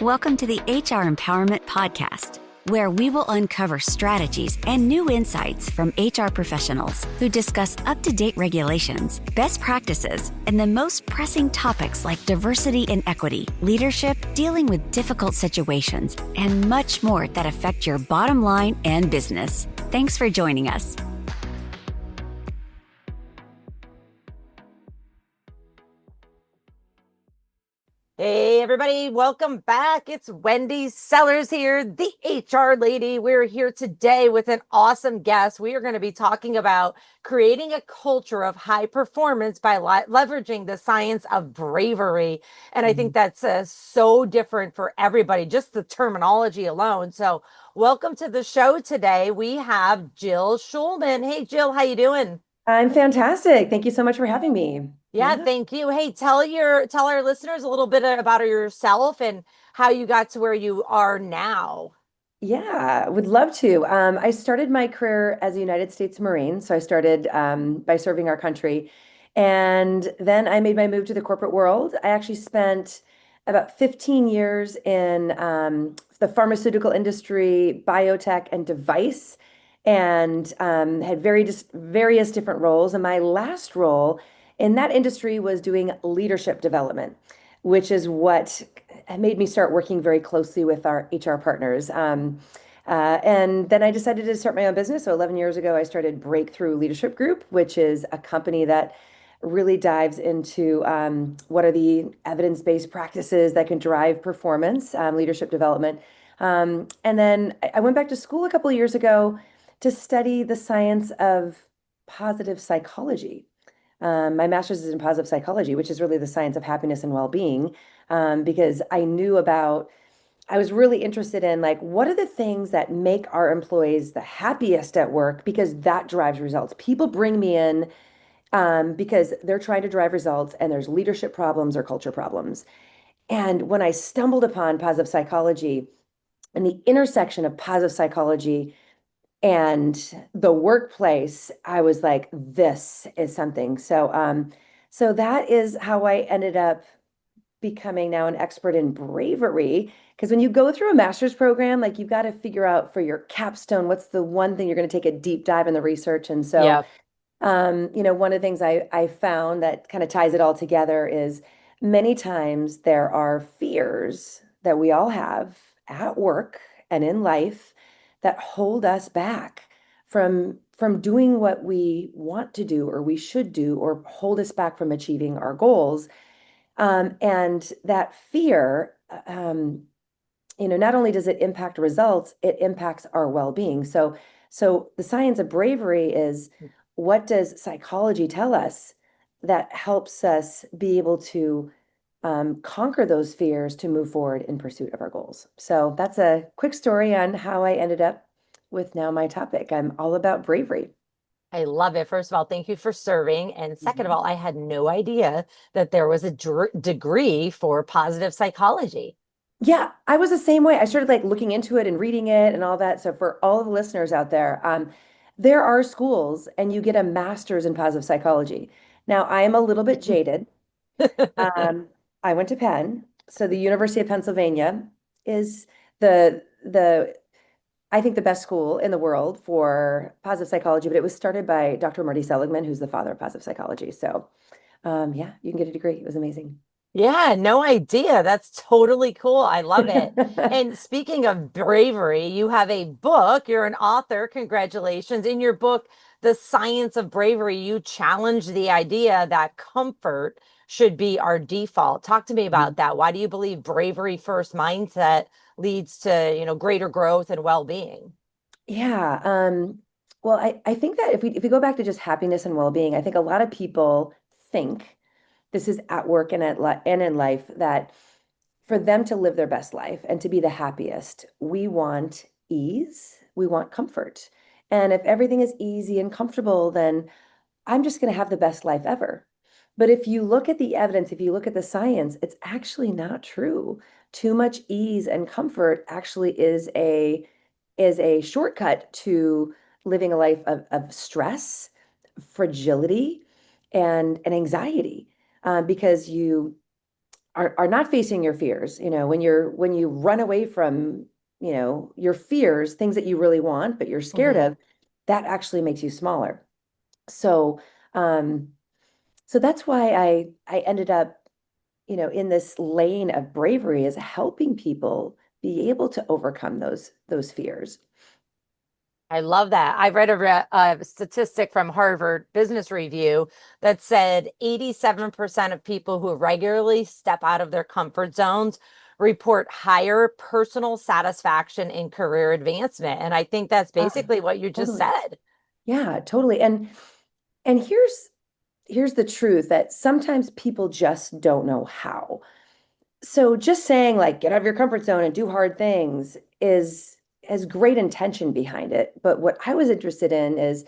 Welcome to the HR Empowerment Podcast, where we will uncover strategies and new insights from HR professionals who discuss up-to-date regulations, best practices, and the most pressing topics like diversity and equity, leadership, dealing with difficult situations, and much more that affect your bottom line and business. Thanks for joining us. Hey, everybody, welcome back. It's Wendy Sellers here, the HR lady. We're here today with an awesome guest. We are going to be talking about creating a culture of high performance by leveraging the science of bravery. And I think that's so different for everybody, just the terminology alone. So welcome to the show today. We have Jill Schulman. Hey, Jill, how you doing? I'm fantastic. Thank you so much for having me. Yeah, thank you. Hey, tell our listeners a little bit about yourself and how you got to where you are now. Yeah, would love to. I started my career as a United States Marine. So I started by serving our country. And then I made my move to the corporate world. I actually spent about 15 years in the pharmaceutical industry, biotech, and device, and had various different roles. And my last role in that industry was doing leadership development, which is what made me start working very closely with our HR partners. And then I decided to start my own business. So 11 years ago, I started Breakthrough Leadership Group, which is a company that really dives into what are the evidence-based practices that can drive performance, leadership development. And then I went back to school a couple of years ago to study the science of positive psychology. My master's is in positive psychology, which is really the science of happiness and well-being, because I was really interested in like, what are the things that make our employees the happiest at work? Because that drives results. People bring me in because they're trying to drive results and there's leadership problems or culture problems. And when I stumbled upon positive psychology and the intersection of positive psychology and the workplace, I was like, this is something. So that is how I ended up becoming now an expert in bravery. Because when you go through a master's program, like you've got to figure out for your capstone, what's the one thing you're going to take a deep dive in the research. And so, Yeah. one of the things I found that kind of ties it all together is many times there are fears that we all have at work and in life that hold us back from doing what we want to do or we should do or hold us back from achieving our goals. And that fear, not only does it impact results, it impacts our well-being. So the science of bravery is, what does psychology tell us that helps us be able to conquer those fears to move forward in pursuit of our goals? So that's a quick story on how I ended up with now my topic. I'm all about bravery. I love it. First of all, thank you for serving. And second of all, I had no idea that there was a degree for positive psychology. Yeah, I was the same way. I started like looking into it and reading it and all that. So for all the listeners out there are schools and you get a master's in positive psychology. Now, I am a little bit jaded. Um, I went to Penn, so the University of Pennsylvania is the I think the best school in the world for positive psychology, but it was started by Dr. Marty Seligman, who's the father of positive psychology. So, yeah, you can get a degree. It was amazing. Yeah, no idea. That's totally cool. I love it. And speaking of bravery, you have a book. You're an author. Congratulations. In your book, The Science of Bravery, you challenge the idea that comfort should be our default. Talk to me about that. Why do you believe bravery first mindset leads to, greater growth and well-being? Yeah. Well, I think that if we go back to just happiness and well-being, I think a lot of people think this is at work and and in life that for them to live their best life and to be the happiest, we want ease, we want comfort. And if everything is easy and comfortable, then I'm just going to have the best life ever. But if you look at the evidence, if you look at the science, it's actually not true. Too much ease and comfort actually is a shortcut to living a life of stress, fragility, and anxiety, because are not facing your fears. When you run away from, your fears, things that you really want, but you're scared Mhm. of, that actually makes you smaller. So, um, so that's why I ended up, in this lane of bravery is helping people be able to overcome those fears. I love that. I read a statistic from Harvard Business Review that said 87% of people who regularly step out of their comfort zones report higher personal satisfaction and career advancement. And I think that's Uh, basically what you just Totally. said. Yeah, totally. And here's the truth that sometimes people just don't know how. So just saying like get out of your comfort zone and do hard things is has great intention behind it. But what I was interested in is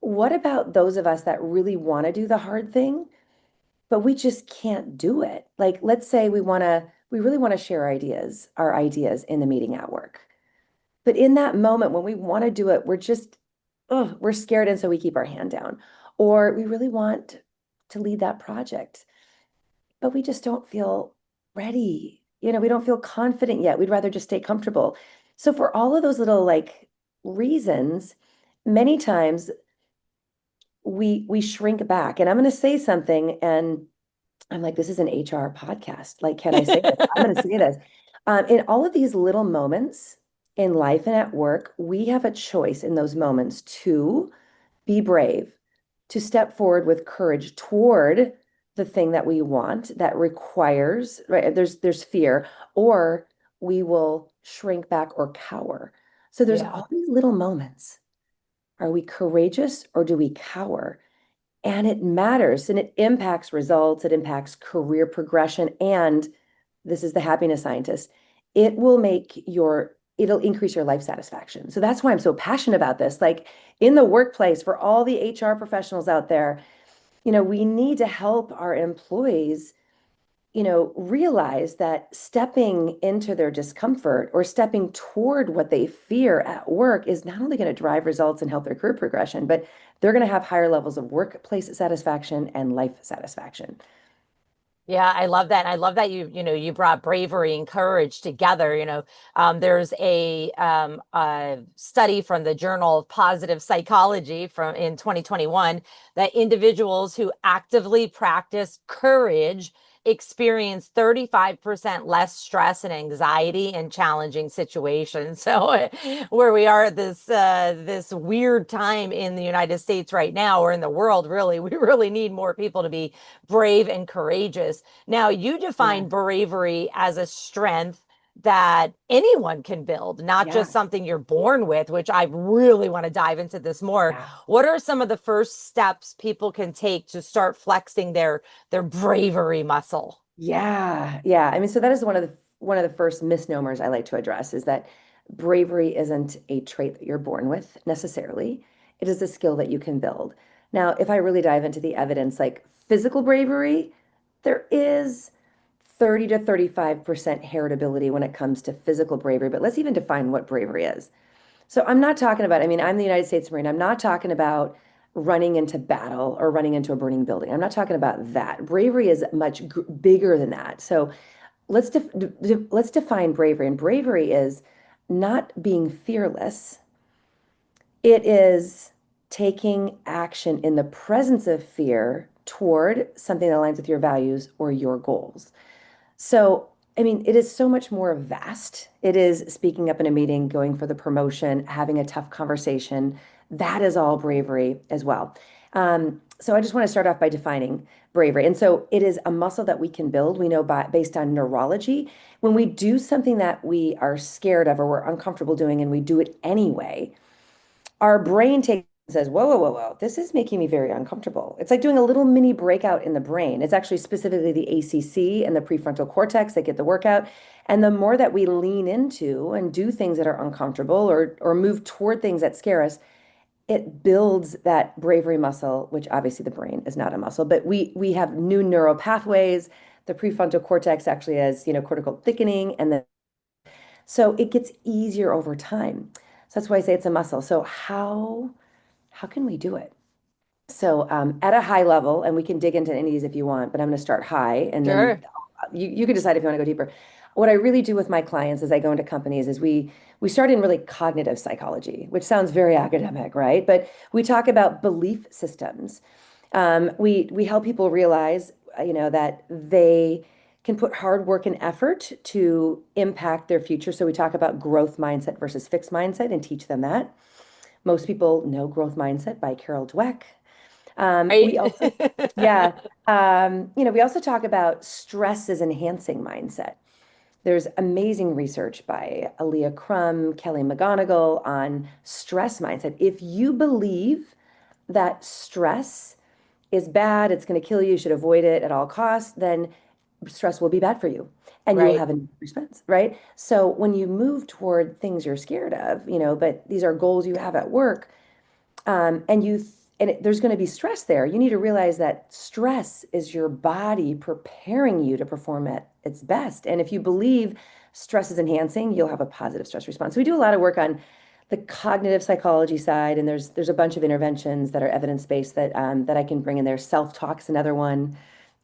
what about those of us that really want to do the hard thing, but we just can't do it? Like let's say we really want to share our ideas in the meeting at work. But in that moment when we want to do it, we're scared and so we keep our hand down. Or we really want to lead that project but we just don't feel ready. We don't feel confident yet. We'd rather just stay comfortable. So for all of those little like reasons, many times we shrink back. And I'm going to say something and I'm like, this is an HR podcast. Like, can I say this? I'm going to say this. In all of these little moments in life and at work, we have a choice in those moments to be brave, to step forward with courage toward the thing that we want that requires, right? There's fear, or we will shrink back or cower. So there's Yeah. all these little moments. Are we courageous or do we cower? And it matters and it impacts results, it impacts career progression. And this is the happiness scientist. It'll increase your life satisfaction. So that's why I'm so passionate about this. Like in the workplace, for all the HR professionals out there, we need to help our employees, realize that stepping into their discomfort or stepping toward what they fear at work is not only going to drive results and help their career progression, but they're going to have higher levels of workplace satisfaction and life satisfaction. Yeah, I love that. And I love that you brought bravery and courage together. There's a study from the Journal of Positive Psychology from in 2021 that individuals who actively practice courage experience 35% less stress and anxiety in challenging situations. So where we are at this weird time in the United States right now, or in the world, really, we really need more people to be brave and courageous. Now, you Yeah. define bravery as a strength that anyone can build, not just Yeah. something you're born with, which I really want to dive into this more. Yeah. What are some of the first steps people can take to start flexing their bravery muscle? Yeah, yeah. I mean, so that is one of the first misnomers I like to address is that bravery isn't a trait that you're born with necessarily. It is a skill that you can build. Now, if I really dive into the evidence, like physical bravery, there is 30 to 35% heritability when it comes to physical bravery, but let's even define what bravery is. So I'm not talking about, I mean, I'm the United States Marine. I'm not talking about running into battle or running into a burning building. I'm not talking about that. Bravery is much bigger than that. So let's define bravery. And bravery is not being fearless. It is taking action in the presence of fear toward something that aligns with your values or your goals. So, I mean, it is so much more vast. It is speaking up in a meeting, going for the promotion, having a tough conversation. That is all bravery as well. So I just want to start off by defining bravery. And so it is a muscle that we can build. We know based on neurology, when we do something that we are scared of or we're uncomfortable doing and we do it anyway, our brain takes says, whoa, whoa, whoa, whoa, this is making me very uncomfortable. It's like doing a little mini breakout in the brain. It's actually specifically the ACC and the prefrontal cortex that get the workout. And the more that we lean into and do things that are uncomfortable or move toward things that scare us, it builds that bravery muscle, which obviously the brain is not a muscle, but we have new neural pathways. The prefrontal cortex actually has, cortical thickening, and then so it gets easier over time. So that's why I say it's a muscle. So how can we do it? So at a high level, and we can dig into any of these if you want, but I'm going to start high, and then Sure. you can decide if you want to go deeper. What I really do with my clients as I go into companies is we start in really cognitive psychology, which sounds very academic, right? But we talk about belief systems. We help people realize, that they can put hard work and effort to impact their future. So we talk about growth mindset versus fixed mindset and teach them that. Most people know Growth Mindset by Carol Dweck. Right? We also, yeah, we also talk about stress as enhancing mindset. There's amazing research by Aaliyah Crum, Kelly McGonigal on stress mindset. If you believe that stress is bad, it's going to kill you, you should avoid it at all costs, then stress will be bad for you and you will Right. have a response, right? So when you move toward things you're scared of, but these are goals you have at work, and there's going to be stress there. You need to realize that stress is your body preparing you to perform at its best. And if you believe stress is enhancing, you'll have a positive stress response. So we do a lot of work on the cognitive psychology side, and there's a bunch of interventions that are evidence-based that I can bring in there. Self-talk's another one,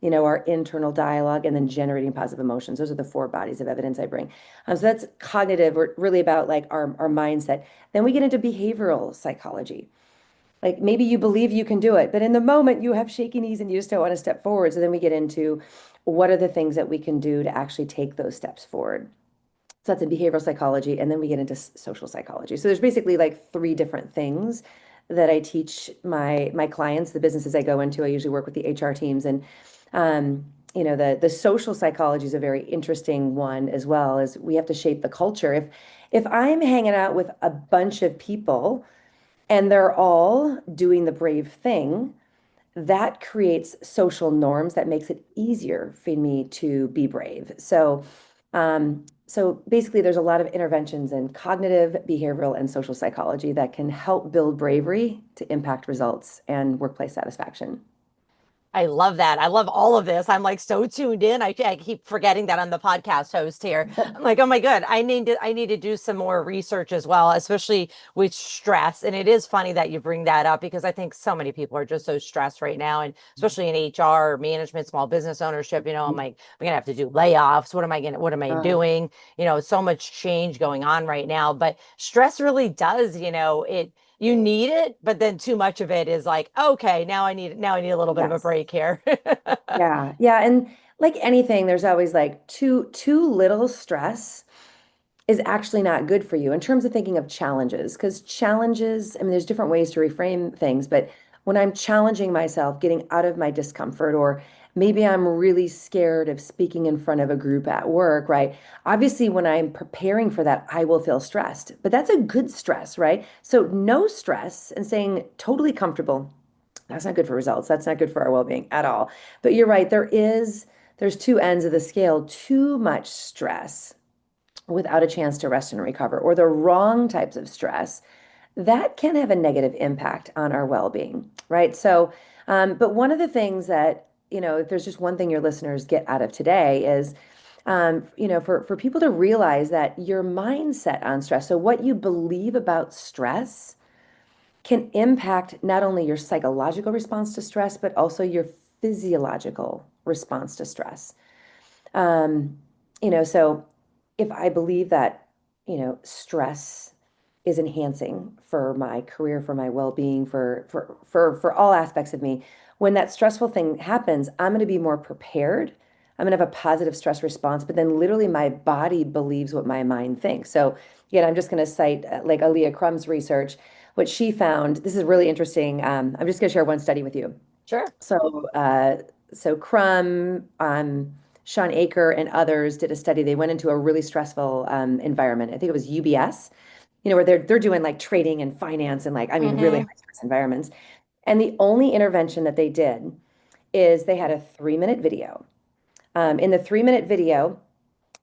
our internal dialogue, and then generating positive emotions. Those are the four bodies of evidence I bring. So that's cognitive, or really about like our mindset. Then we get into behavioral psychology. Like maybe you believe you can do it, but in the moment you have shaky knees and you just don't want to step forward. So then we get into what are the things that we can do to actually take those steps forward. So that's in behavioral psychology, and then we get into social psychology. So there's basically like three different things that I teach my clients, the businesses I go into. I usually work with the HR teams, and the social psychology is a very interesting one as well. As we have to shape the culture. If I'm hanging out with a bunch of people and they're all doing the brave thing, that creates social norms that makes it easier for me to be brave. So basically, there's a lot of interventions in cognitive, behavioral, and social psychology that can help build bravery to impact results and workplace satisfaction. I love that. I love all of this. I'm like so tuned in. I keep forgetting that I'm the podcast host here. I'm like, oh my God, I need to do some more research as well, especially with stress. And it is funny that you bring that up because I think so many people are just so stressed right now, and especially in HR, management, small business ownership. I'm like, I'm gonna have to do layoffs. What am I Uh, doing? So much change going on right now. But stress really does, you need it, but then too much of it is like, okay, now I need a little bit of a yes. break here. Yeah. Yeah. And like anything, there's always like too little stress is actually not good for you in terms of thinking of challenges. Because challenges, I mean, there's different ways to reframe things, but when I'm challenging myself, getting out of my discomfort, or maybe I'm really scared of speaking in front of a group at work, right? Obviously, when I'm preparing for that, I will feel stressed, but that's a good stress, right? So, no stress and staying totally comfortable. That's not good for results. That's not good for our well-being at all. But you're right, there's two ends of the scale. Too much stress without a chance to rest and recover, or the wrong types of stress, that can have a negative impact on our well-being, right? So, but one of the things that, if there's just one thing your listeners get out of today is, for people to realize that your mindset on stress, so what you believe about stress, can impact not only your psychological response to stress, but also your physiological response to stress. Um, so if I believe that, stress is enhancing for my career, for my well-being, for all aspects of me, when that stressful thing happens, I'm going to be more prepared. I'm going to have a positive stress response, but then literally my body believes what my mind thinks. So again, I'm just going to cite like Aaliyah Crum's research. What she found, this is really interesting. I'm just going to share one study with you. Sure. So Crum, Sean Aker, and others did a study. They went into a really stressful environment. I think it was UBS, where they're doing like trading and finance and like, I mean, really high Hmm. stress environments. And the only intervention that they did is they had a 3-minute video. In the 3-minute video,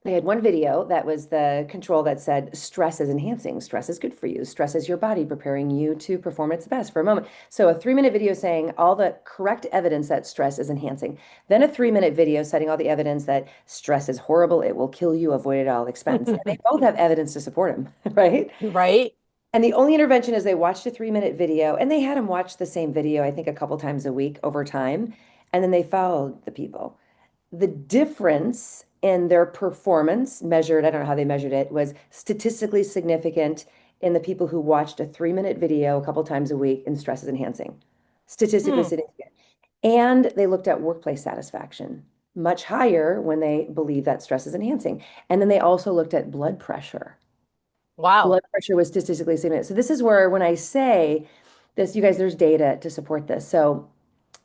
they had one video that was the control that said stress is enhancing, stress is good for you, stress is your body preparing you to perform its best for a moment. So a 3-minute video saying all the correct evidence that stress is enhancing. Then a 3-minute video citing all the evidence that stress is horrible, it will kill you, avoid it at all expense. And they both have evidence to support them, right? Right. And the only intervention is they watched a 3-minute video, and they had them watch the same video, I think a couple times a week over time. And then they followed the people. the difference in their performance measured, I don't know how they measured it, was statistically significant in the people who watched a 3-minute video a couple times a week in stress is enhancing. Statistically Hmm. significant. And they looked at workplace satisfaction, much higher when they believe that stress is enhancing. And then they also looked at blood pressure. Wow. Blood pressure was statistically significant. So this is where when I say this, you guys, there's data to support this. So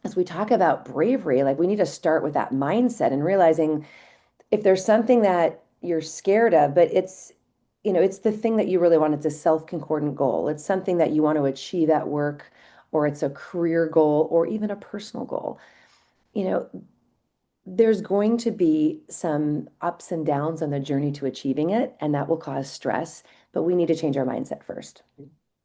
as we talk about bravery, like we need to start with that mindset and realizing if there's something that you're scared of, but it's the thing that you really want. It's a self-concordant goal. It's something that you want to achieve at work, or it's a career goal, or even a personal goal. You know, there's going to be some ups and downs on the journey to achieving it, and that will cause stress, but we need to change our mindset first.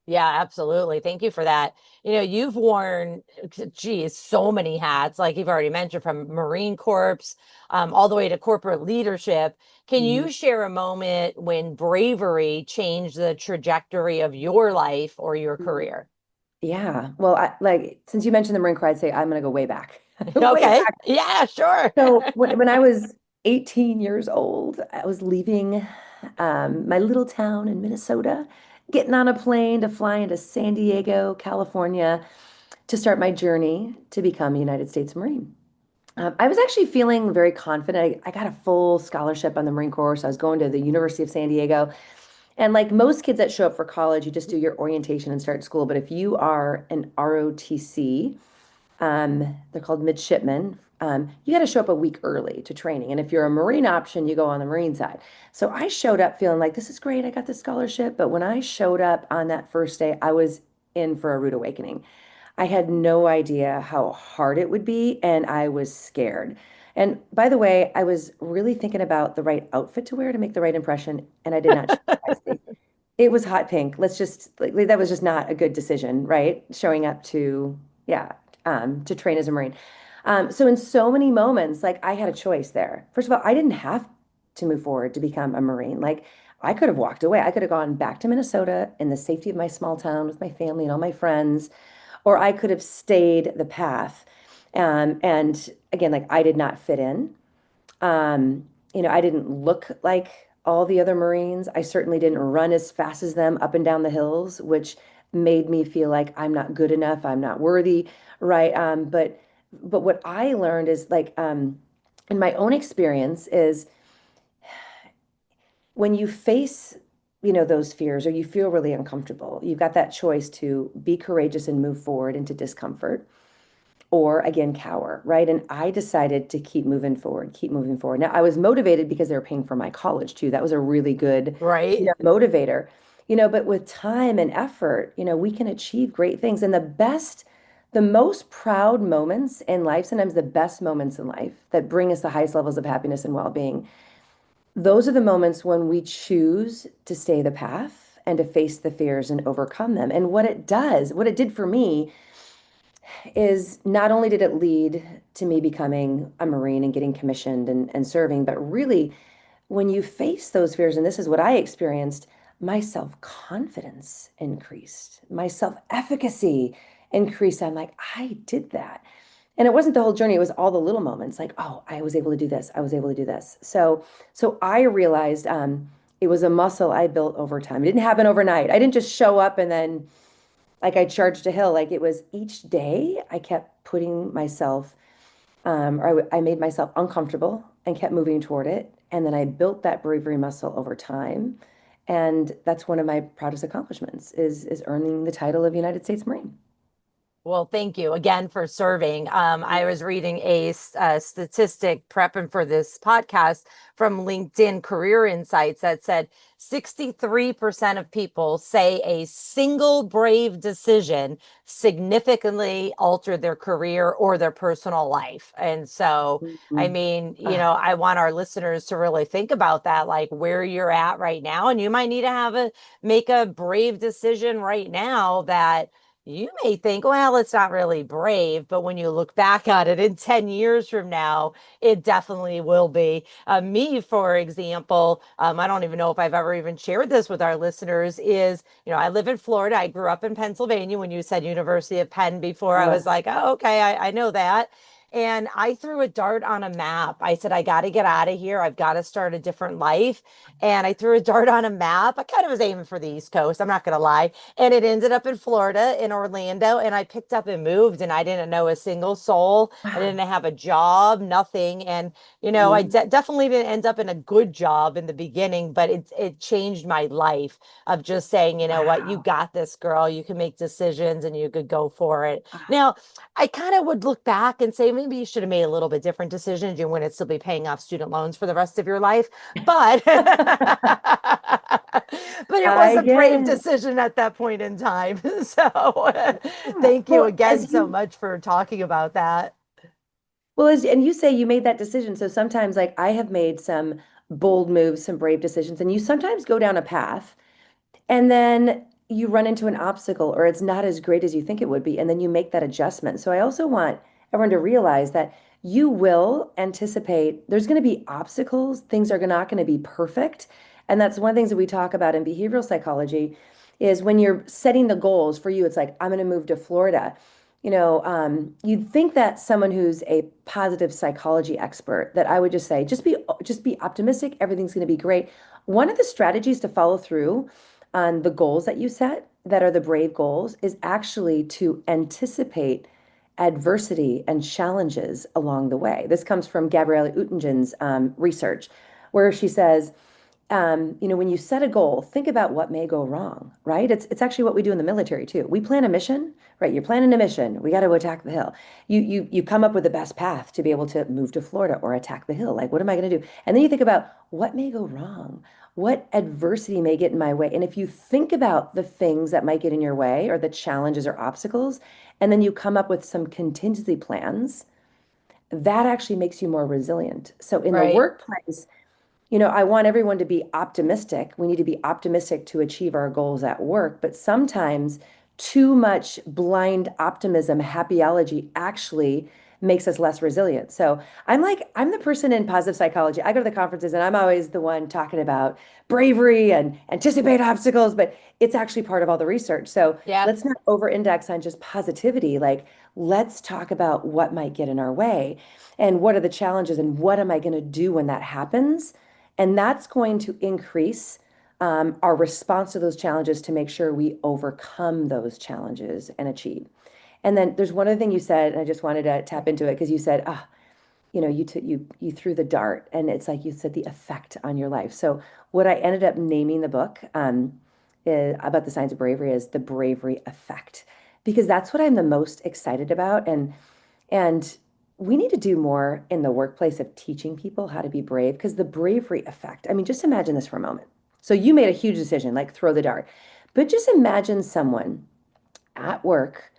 Yeah, absolutely. Thank you for that. You've worn, geez, so many hats, like you've already mentioned, from Marine Corps, all the way to corporate leadership. Can Mhm. you share a moment when bravery changed the trajectory of your life or your career? Yeah. Well, like since you mentioned the Marine Corps, I'd say I'm going to go way back. Way Okay. back. Yeah, sure. So when I was 18 years old, I was leaving my little town in Minnesota, getting on a plane to fly into San Diego, California, to start my journey to become a United States Marine. I was actually feeling very confident. I got a full scholarship on the Marine Corps, so I was going to the University of San Diego. And like most kids that show up for college, you just do your orientation and start school. But if you are an ROTC, they're called midshipmen. You got to show up a week early to training. And if you're a Marine option, you go on the Marine side. So I showed up feeling like this is great. I got the scholarship. But when I showed up on that first day, I was in for a rude awakening. I had no idea how hard it would be, and I was scared. And by the way, I was really thinking about the right outfit to wear to make the right impression, and I did not choose wisely. It was hot pink. Let's just like that was just not a good decision, right? Showing up to yeah, to train as a Marine. So in so many moments, like I had a choice there. First of all, I didn't have to move forward to become a Marine. Like I could have walked away. I could have gone back to Minnesota in the safety of my small town with my family and all my friends, or I could have stayed the path. And again, like I did not fit in. Um, I didn't look like all the other Marines. I certainly didn't run as fast as them up and down the hills, which made me feel like I'm not good enough, I'm not worthy, right? But what I learned is like in my own experience is when you face those fears or you feel really uncomfortable, you've got that choice to be courageous and move forward into discomfort or again cower, right? And I decided to keep moving forward, keep moving forward. Now I was motivated because they were paying for my college too. That was a really good, Right. motivator. But with time and effort, we can achieve great things. And the most proud moments in life, sometimes the best moments in life that bring us the highest levels of happiness and well-being, those are the moments when we choose to stay the path and to face the fears and overcome them. And what it did for me is not only did it lead to me becoming a Marine and getting commissioned and serving, but really when you face those fears, and this is what I experienced, my self-confidence increased, my self-efficacy increased. I'm like, I did that. And it wasn't the whole journey, it was all the little moments like, oh, I was able to do this. I was able to do this. So I realized it was a muscle I built over time. It didn't happen overnight. I didn't just show up and then like I charged a hill. Like it was each day I kept putting myself, I made myself uncomfortable and kept moving toward it. And then I built that bravery muscle over time. And that's one of my proudest accomplishments is earning the title of United States Marine. Well, thank you again for serving. I was reading a statistic prepping for this podcast from LinkedIn Career Insights that said 63% of people say a single brave decision significantly altered their career or their personal life. And so, I Mhm. mean, Ah, I want our listeners to really think about that, like where you're at right now. And you might need to make a brave decision right now that you may think, well, it's not really brave, but when you look back at it in 10 years from now, it definitely will be. Me, for example, I don't even know if I've ever even shared this with our listeners, is, I live in Florida. I grew up in Pennsylvania. When you said University of Penn before, I was like, oh, okay, I know that. And I threw a dart on a map. I said, I got to get out of here. I've got to start a different life. And I threw a dart on a map. I kind of was aiming for the East Coast. I'm not going to lie. And it ended up in Florida, in Orlando. And I picked up and moved, and I didn't know a single soul. I Wow. didn't have a job, nothing. And, I Mhm. definitely didn't end up in a good job in the beginning, but it changed my life of just saying, you know what, you Wow. got this, girl. You can make decisions and you could go for it. Now, I kind of would look back and say maybe you should have made a little bit different decisions. You wouldn't still be paying off student loans for the rest of your life, but but it was I a get brave it. decision at that point in time. So Yeah. thank you Well, again so much for talking about that. and you say you made that decision. So sometimes, like, I have made some bold moves, some brave decisions, and you sometimes go down a path and then you run into an obstacle or it's not as great as you think it would be. And then you make that adjustment. So I also want everyone to realize that you will anticipate there's going to be obstacles. Things are not going to be perfect. And that's one of the things that we talk about in behavioral psychology is when you're setting the goals for you, it's like, I'm going to move to Florida. You'd think that someone who's a positive psychology expert, that I would just say, just be optimistic. Everything's going to be great. One of the strategies to follow through on the goals that you set that are the brave goals is actually to anticipate adversity and challenges along the way. This comes from Gabrielle Oettingen's research, where she says, when you set a goal, think about what may go wrong, right? It's actually what we do in the military too. We plan a mission, right? You're planning a mission. We got to attack the hill. You come up with the best path to be able to move to Florida or attack the hill. Like, what am I going to do? And then you think about what may go wrong, what adversity may get in my way. And if you think about the things that might get in your way or the challenges or obstacles, and then you come up with some contingency plans, that actually makes you more resilient. So in the Right, workplace, I want everyone to be optimistic. We need to be optimistic to achieve our goals at work, but sometimes too much blind optimism, happyology actually makes us less resilient. So I'm the person in positive psychology. I go to the conferences and I'm always the one talking about bravery and anticipate obstacles, but it's actually part of all the research. So yeah, let's not over index on just positivity. Like, let's talk about what might get in our way and what are the challenges and what am I going to do when that happens? And that's going to increase our response to those challenges to make sure we overcome those challenges and achieve. And then there's one other thing you said, and I just wanted to tap into it because you said, you threw the dart, and it's like you said the effect on your life. So what I ended up naming the book about the science of bravery is the bravery effect, because that's what I'm the most excited about. And we need to do more in the workplace of teaching people how to be brave because the bravery effect, I mean, just imagine this for a moment. So you made a huge decision, like throw the dart, but just imagine someone at work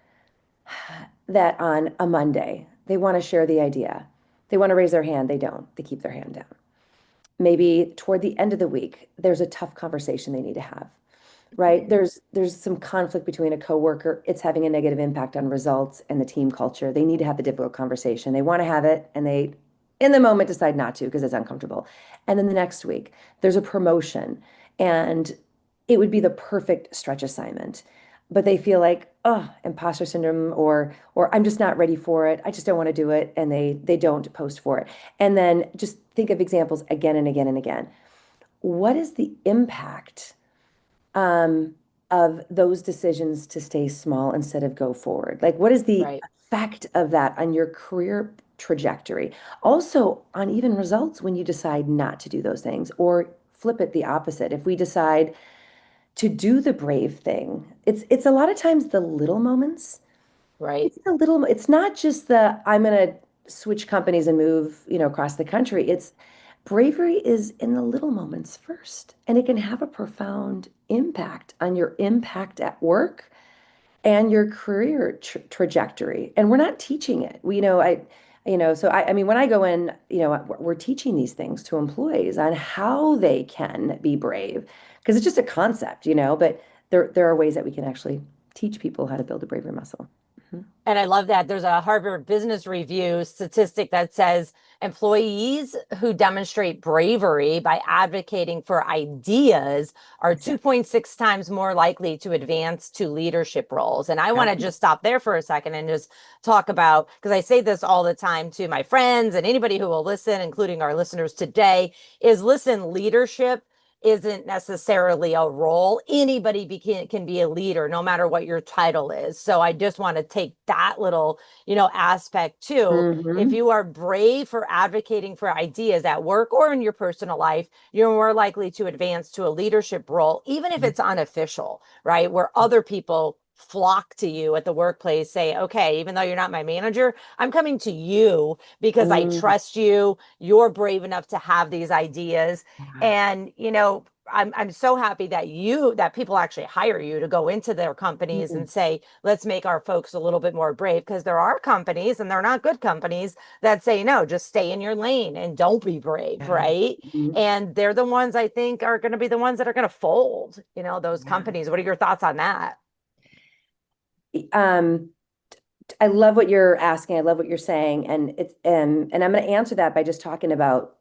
that on a Monday, they want to share the idea. They want to raise their hand. They don't. They keep their hand down. Maybe toward the end of the week, there's a tough conversation they need to have, right? There's some conflict between a coworker. It's having a negative impact on results and the team culture. They need to have the difficult conversation. They want to have it, and they, in the moment, decide not to because it's uncomfortable. And then the next week, there's a promotion, and it would be the perfect stretch assignment. But they feel like, oh, imposter syndrome, or I'm just not ready for it. I just don't want to do it, and they don't post for it. And then just think of examples again and again and again. What is the impact um, of those decisions to stay small instead of go forward? Like, what is the right. effect of that on your career trajectory? Also, on even results when you decide not to do those things, or flip it the opposite. If we decide to do the brave thing, it's a lot of times the little moments. Right. It's not just the I'm gonna switch companies and move, across the country. It's bravery is in the little moments first, and it can have a profound impact on your impact at work and your career trajectory. And we're not teaching it. So I mean, when I go in, we're teaching these things to employees on how they can be brave, because it's just a concept, but there are ways that we can actually teach people how to build a bravery muscle. And I love that there's a Harvard Business Review statistic that says employees who demonstrate bravery by advocating for ideas are Exactly. 2.6 times more likely to advance to leadership roles. And I want to just stop there for a second and just talk about, because I say this all the time to my friends and anybody who will listen, including our listeners today, is listen, leadership isn't necessarily a role. Anybody can be a leader, no matter what your title is. So I just want to take that little, aspect too. If Hmm. you are brave for advocating for ideas at work or in your personal life, you're more likely to advance to a leadership role, even if it's unofficial, right? Where other people flock to you at the workplace, say, okay, even though you're not my manager, I'm coming to you because I Mm. trust you. You're brave enough to have these ideas. And, I'm so happy that people actually hire you to go into their companies Mhm. and say, let's make our folks a little bit more brave, because there are companies, and they're not good companies, that say, no, just stay in your lane and don't be brave, Yeah. right? Mhm. And they're the ones I think are going to be the ones that are going to fold, those Yeah. companies. What are your thoughts on that? Um, I love what you're asking. I love what you're saying, and and I'm going to answer that by just talking about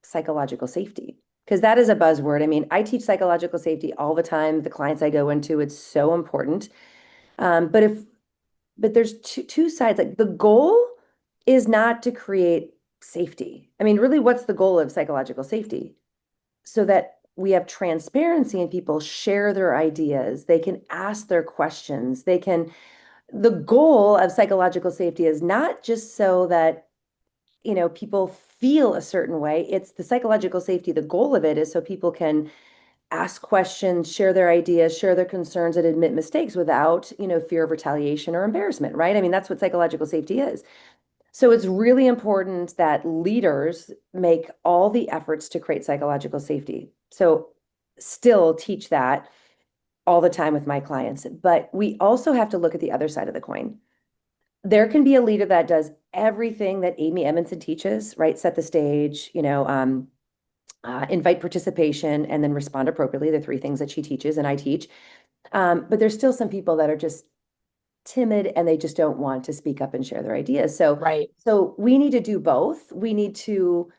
psychological safety because that is a buzzword. I mean, I teach psychological safety all the time. The clients I go into, it's so important. But there's two sides. Like the goal is not to create safety. I mean, really, what's the goal of psychological safety? So that we have transparency and people share their ideas. They can ask their questions. The goal of psychological safety is not just so that, people feel a certain way. It's the psychological safety. The goal of it is so people can ask questions, share their ideas, share their concerns, and admit mistakes without, fear of retaliation or embarrassment, right? I mean, that's what psychological safety is. So it's really important that leaders make all the efforts to create psychological safety. So still teach that all the time with my clients. But we also have to look at the other side of the coin. There can be a leader that does everything that Amy Edmondson teaches, right? Set the stage, invite participation, and then respond appropriately. The three things that she teaches and I teach. But there's still some people that are just timid and they just don't want to speak up and share their ideas. Right. So we need to do both. We need to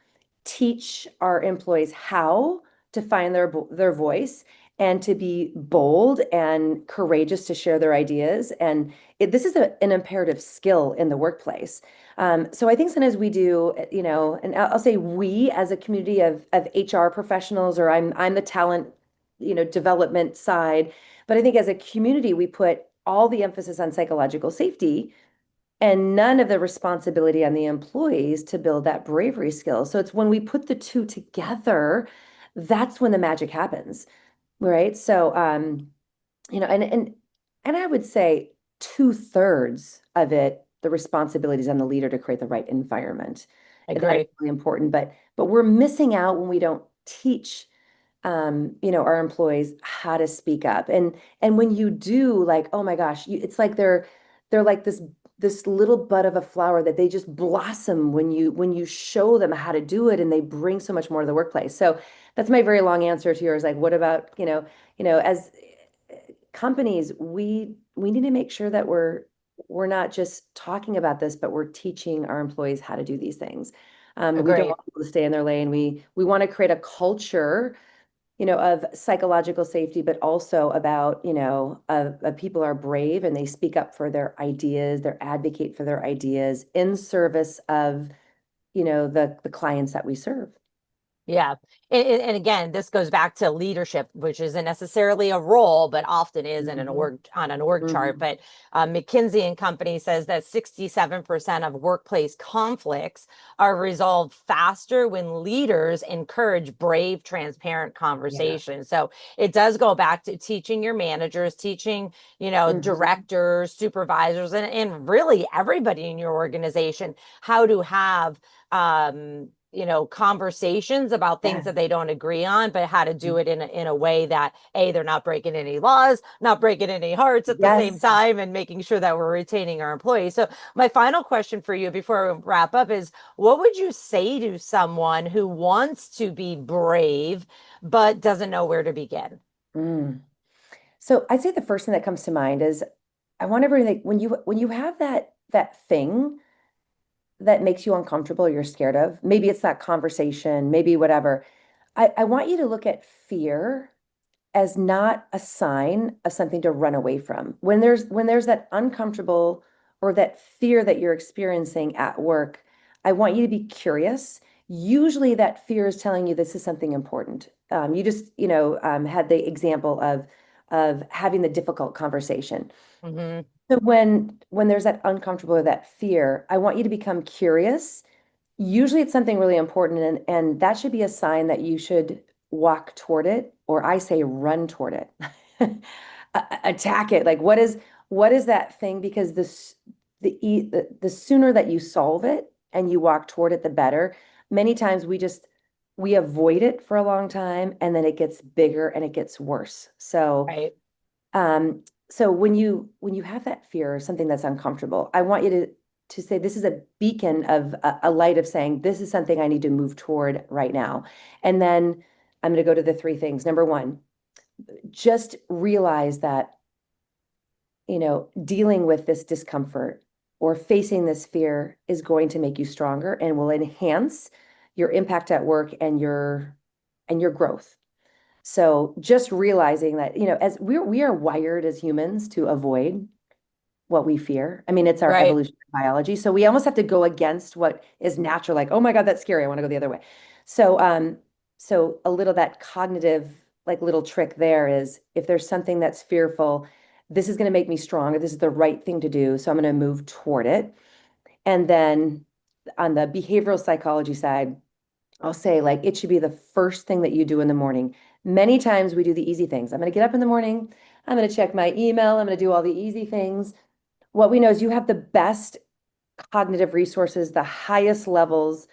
teach our employees how to find their voice and to be bold and courageous to share their ideas. And this is an imperative skill in the workplace. So I think sometimes we do, and I'll say we as a community of HR professionals, or I'm the talent, development side. But I think as a community, we put all the emphasis on psychological safety and none of the responsibility on the employees to build that bravery skill. So it's when we put the two together, that's when the magic happens, right? So, and I would say 2/3 of it, the responsibility is on the leader to create the right environment. That is Agree. really important, but we're missing out when we don't teach our employees how to speak up. And when you do, like, oh my gosh, it's like they're like this little bud of a flower that they just blossom when you show them how to do it, and they bring so much more to the workplace. So that's my very long answer to yours. Like, what about, as companies, we need to make sure that we're not just talking about this, but we're teaching our employees how to do these things. We don't Agree. want people to stay in their lane. We want to create a culture of psychological safety, but also about, people are brave and they speak up for their ideas, they advocate for their ideas in service of, the clients that we serve. Yeah. And again, this goes back to leadership, which isn't necessarily a role, but often is in an Mhm. org on an org chart. Mhm. But McKinsey and Company says that 67% of workplace conflicts are resolved faster when leaders encourage brave, transparent Yeah. conversations. So it does go back to teaching your managers, teaching, Mhm. directors, supervisors, and really everybody in your organization how to have conversations about things that Yes. they don't agree on, but how to do it in a way that they're not breaking any laws, not breaking any hearts at the same Yes. time, and making sure that we're retaining our employees. So my final question for you before we wrap up is, what would you say to someone who wants to be brave but doesn't know where to begin? Mm. So I'd say the first thing that comes to mind is I want everyone like when you have that thing that makes you uncomfortable, you're scared of, maybe it's that conversation, maybe whatever. I want you to look at fear as not a sign of something to run away from. When there's that uncomfortable or that fear that you're experiencing at work, I want you to be curious. Usually that fear is telling you this is something important. You just, had the example of having the difficult conversation. Hmm. So when there's that uncomfortable or that fear, I want you to become curious. Usually it's something really important, and that should be a sign that you should walk toward it, or I say run toward it. Attack it. Like what is that thing? Because the sooner that you solve it and you walk toward it, the better. Many times we avoid it for a long time and then it gets bigger and it gets worse. So Right. um, so when you have that fear or something that's uncomfortable, I want you to say this is a beacon of a light of saying this is something I need to move toward right now. And then I'm going to go to the three things. Number one, just realize that, dealing with this discomfort or facing this fear is going to make you stronger and will enhance your impact at work and your growth. So just realizing that, as we are wired as humans to avoid what we fear. I mean, it's our Right. evolutionary biology. So we almost have to go against what is natural, like, oh my God, that's scary. I want to go the other way. So a little that cognitive, like little trick there is if there's something that's fearful, this is going to make me stronger. This is the right thing to do. So I'm going to move toward it. And then on the behavioral psychology side, I'll say like it should be the first thing that you do in the morning. Many times we do the easy things. I'm going to get up in the morning. I'm going to check my email. I'm going to do all the easy things. What we know is you have the best cognitive resources, the highest levels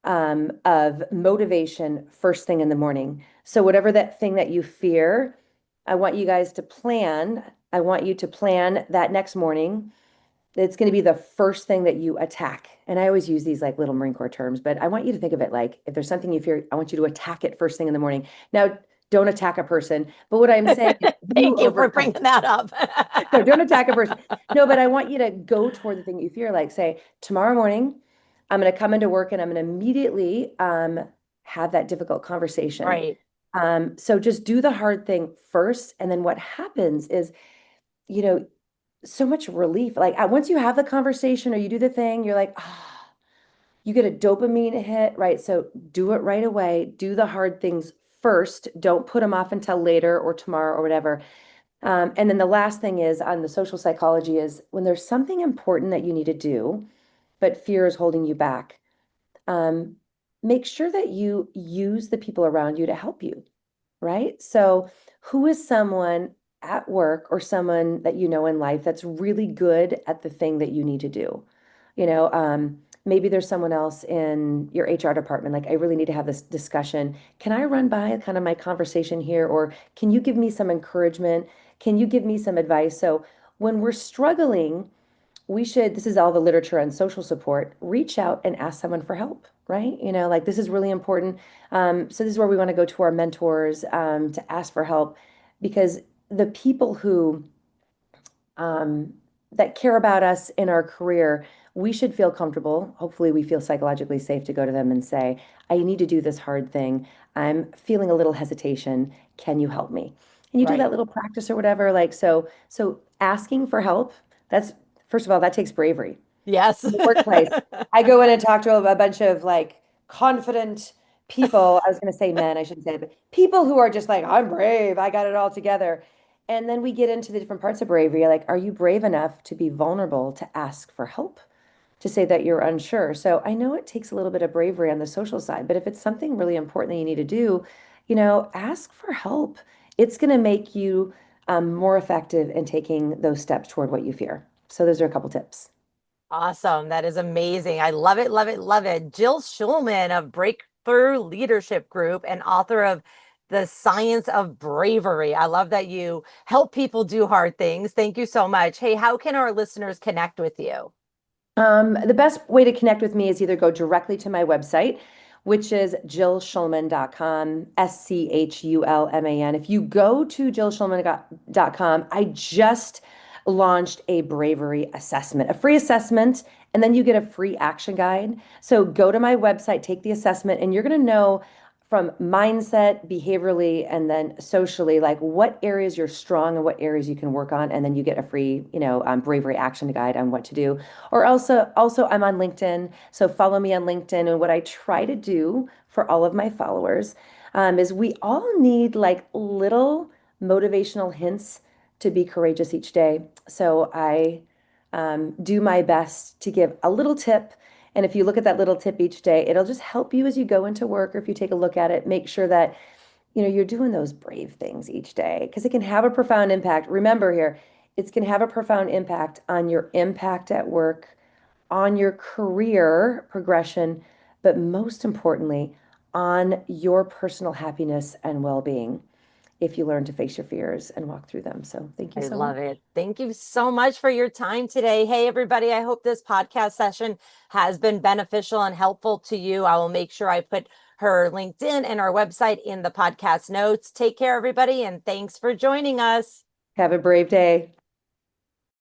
of motivation first thing in the morning. So whatever that thing that you fear, I want you guys to plan. I want you to plan that next morning. It's going to be the first thing that you attack. And I always use these like little Marine Corps terms, but I want you to think of it like if there's something you fear, I want you to attack it first thing in the morning. Now, don't attack a person, but what I'm saying is you Thank you for overcome. bringing that up. No, don't attack a person. No, but I want you to go toward the thing you fear. Like say, tomorrow morning, I'm going to come into work and I'm going to immediately have that difficult conversation. Right. So just do the hard thing first. And then what happens is, you know, so much relief. Like once you have the conversation or you do the thing, you're like, ah, you get a dopamine hit, right? So do it right away. Do the hard things first. Don't put them off until later or tomorrow or whatever. And then the last thing is on the social psychology is when there's something important that you need to do, but fear is holding you back, um, make sure that you use the people around you to help you, right? So, who is someone at work or someone that you know in life that's really good at the thing that you need to do? Maybe there's someone else in your HR department, like, I really need to have this discussion. Can I run by kind of my conversation here? Or can you give me some encouragement? Can you give me some advice? So, when we're struggling, this is all the literature on social support, reach out and ask someone for help, right? Like this is really important. So this is where we want to go to our mentors to ask for help because the people who um, that care about us in our career, we should feel comfortable. Hopefully, we feel psychologically safe to go to them and say, I need to do this hard thing. I'm feeling a little hesitation. Can you help me? And you do that Right. little practice or whatever. Like, so asking for help, that's, first of all, that takes bravery. Yes. In the workplace, I go in and talk to a bunch of like confident people. I was going to say men, I shouldn't say, but people who are just like, I'm brave, I got it all together. And then we get into the different parts of bravery. Like, are you brave enough to be vulnerable to ask for help, to say that you're unsure? So I know it takes a little bit of bravery on the social side, but if it's something really important that you need to do, ask for help. It's going to make you more effective in taking those steps toward what you fear. So those are a couple tips. Awesome. That is amazing. I love it, love it, love it. Jill Schulman of Breakthrough Leadership Group and author of The Science of Bravery. I love that you help people do hard things. Thank you so much. Hey, how can our listeners connect with you? The best way to connect with me is either go directly to my website, which is jillschulman.com, Schulman. If you go to jillschulman.com, I just launched a bravery assessment, a free assessment, and then you get a free action guide. So go to my website, take the assessment, and you're going to know from mindset, behaviorally, and then socially, like what areas you're strong and what areas you can work on. And then you get a free, bravery action guide on what to do. Or also I'm on LinkedIn. So follow me on LinkedIn. And what I try to do for all of my followers is we all need like little motivational hints to be courageous each day. So I do my best to give a little tip. And if you look at that little tip each day, it'll just help you as you go into work, or if you take a look at it, make sure that you're doing those brave things each day, because it can have a profound impact. Remember here, it's can have a profound impact on your impact at work, on your career progression, but most importantly, on your personal happiness and well-being if you learn to face your fears and walk through them. So thank you I so love much. it. Thank you so much for your time today. Hey, everybody, I hope this podcast session has been beneficial and helpful to you. I will make sure I put her LinkedIn and our website in the podcast notes. Take care, everybody, and thanks for joining us. Have a brave day.